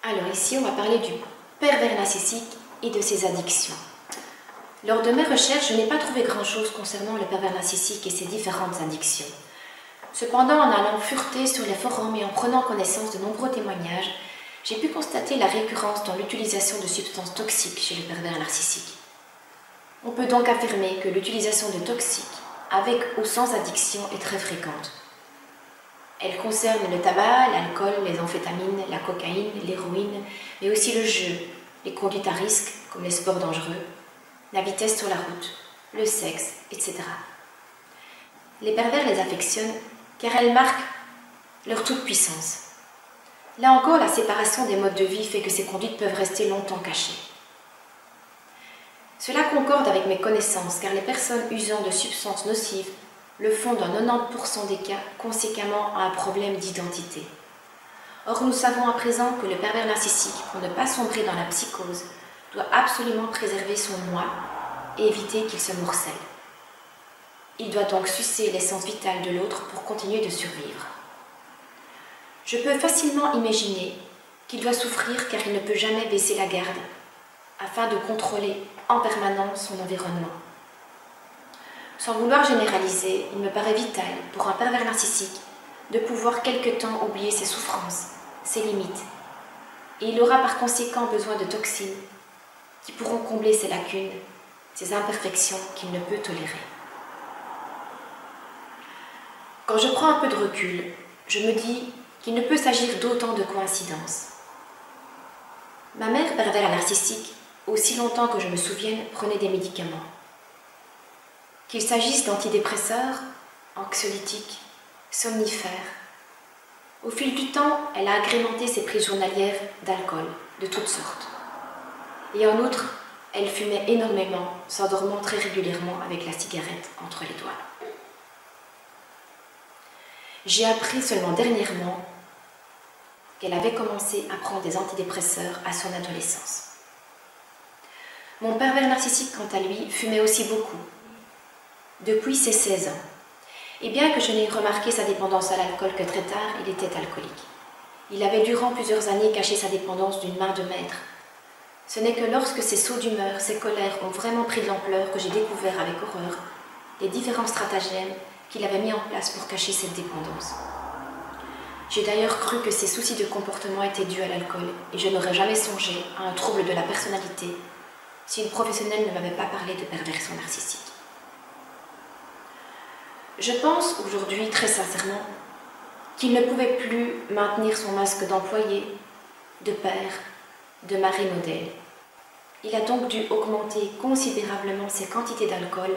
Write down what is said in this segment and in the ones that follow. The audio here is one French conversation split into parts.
Alors ici, on va parler du pervers narcissique et de ses addictions. Lors de mes recherches, je n'ai pas trouvé grand-chose concernant le pervers narcissique et ses différentes addictions. Cependant, en allant fureter sur les forums et en prenant connaissance de nombreux témoignages, j'ai pu constater la récurrence dans l'utilisation de substances toxiques chez le pervers narcissique. On peut donc affirmer que l'utilisation de toxiques, avec ou sans addiction, est très fréquente. Elle concerne le tabac, l'alcool, les amphétamines, la cocaïne, l'héroïne, mais aussi le jeu, les conduites à risque, comme les sports dangereux, la vitesse sur la route, le sexe, etc. Les pervers les affectionnent car elles marquent leur toute-puissance. Là encore, la séparation des modes de vie fait que ces conduites peuvent rester longtemps cachées. Cela concorde avec mes connaissances car les personnes usant de substances nocives le font dans 90% des cas conséquemment à un problème d'identité. Or, nous savons à présent que le pervers narcissique, pour ne pas sombrer dans la psychose, doit absolument préserver son moi et éviter qu'il se morcelle. Il doit donc sucer l'essence vitale de l'autre pour continuer de survivre. Je peux facilement imaginer qu'il doit souffrir car il ne peut jamais baisser la garde, afin de contrôler en permanence son environnement. Sans vouloir généraliser, il me paraît vital pour un pervers narcissique de pouvoir quelque temps oublier ses souffrances, ses limites, et il aura par conséquent besoin de toxines qui pourront combler ses lacunes, ses imperfections qu'il ne peut tolérer. Quand je prends un peu de recul, je me dis qu'il ne peut s'agir d'autant de coïncidences. Ma mère, pervers narcissique, aussi longtemps que je me souvienne, prenait des médicaments. Qu'il s'agisse d'antidépresseurs, anxiolytiques, somnifères. Au fil du temps, elle a agrémenté ses prises journalières d'alcool, de toutes sortes. Et en outre, elle fumait énormément, s'endormant très régulièrement avec la cigarette entre les doigts. J'ai appris seulement dernièrement qu'elle avait commencé à prendre des antidépresseurs à son adolescence. Mon pervers narcissique, quant à lui, fumait aussi beaucoup, depuis ses 16 ans. Et bien que je n'ai remarqué sa dépendance à l'alcool que très tard, il était alcoolique. Il avait durant plusieurs années caché sa dépendance d'une main de maître. Ce n'est que lorsque ses sauts d'humeur, ses colères ont vraiment pris de l'ampleur que j'ai découvert avec horreur les différents stratagèmes qu'il avait mis en place pour cacher cette dépendance. J'ai d'ailleurs cru que ses soucis de comportement étaient dus à l'alcool et je n'aurais jamais songé à un trouble de la personnalité si une professionnelle ne m'avait pas parlé de perversion narcissique. Je pense aujourd'hui très sincèrement qu'il ne pouvait plus maintenir son masque d'employé, de père, de mari modèle. Il a donc dû augmenter considérablement ses quantités d'alcool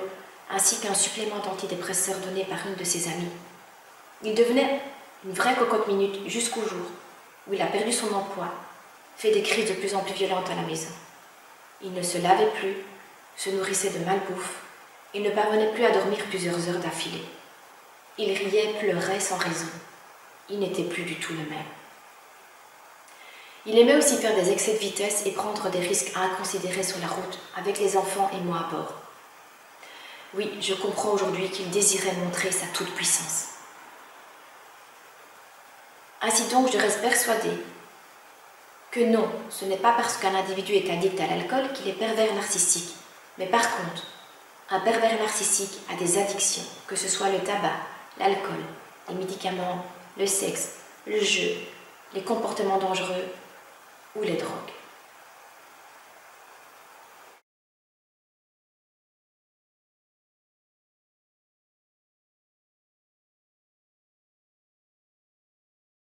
ainsi qu'un supplément d'antidépresseurs donné par une de ses amies. Il devenait une vraie cocotte minute jusqu'au jour où il a perdu son emploi, fait des crises de plus en plus violentes à la maison. Il ne se lavait plus, se nourrissait de malbouffe, il ne parvenait plus à dormir plusieurs heures d'affilée. Il riait, pleurait sans raison. Il n'était plus du tout le même. Il aimait aussi faire des excès de vitesse et prendre des risques inconsidérés sur la route, avec les enfants et moi à bord. Oui, je comprends aujourd'hui qu'il désirait montrer sa toute-puissance. Ainsi donc, je reste persuadée que non, ce n'est pas parce qu'un individu est addict à l'alcool qu'il est pervers narcissique. Mais par contre, un pervers narcissique a des addictions, que ce soit le tabac, l'alcool, les médicaments, le sexe, le jeu, les comportements dangereux ou les drogues.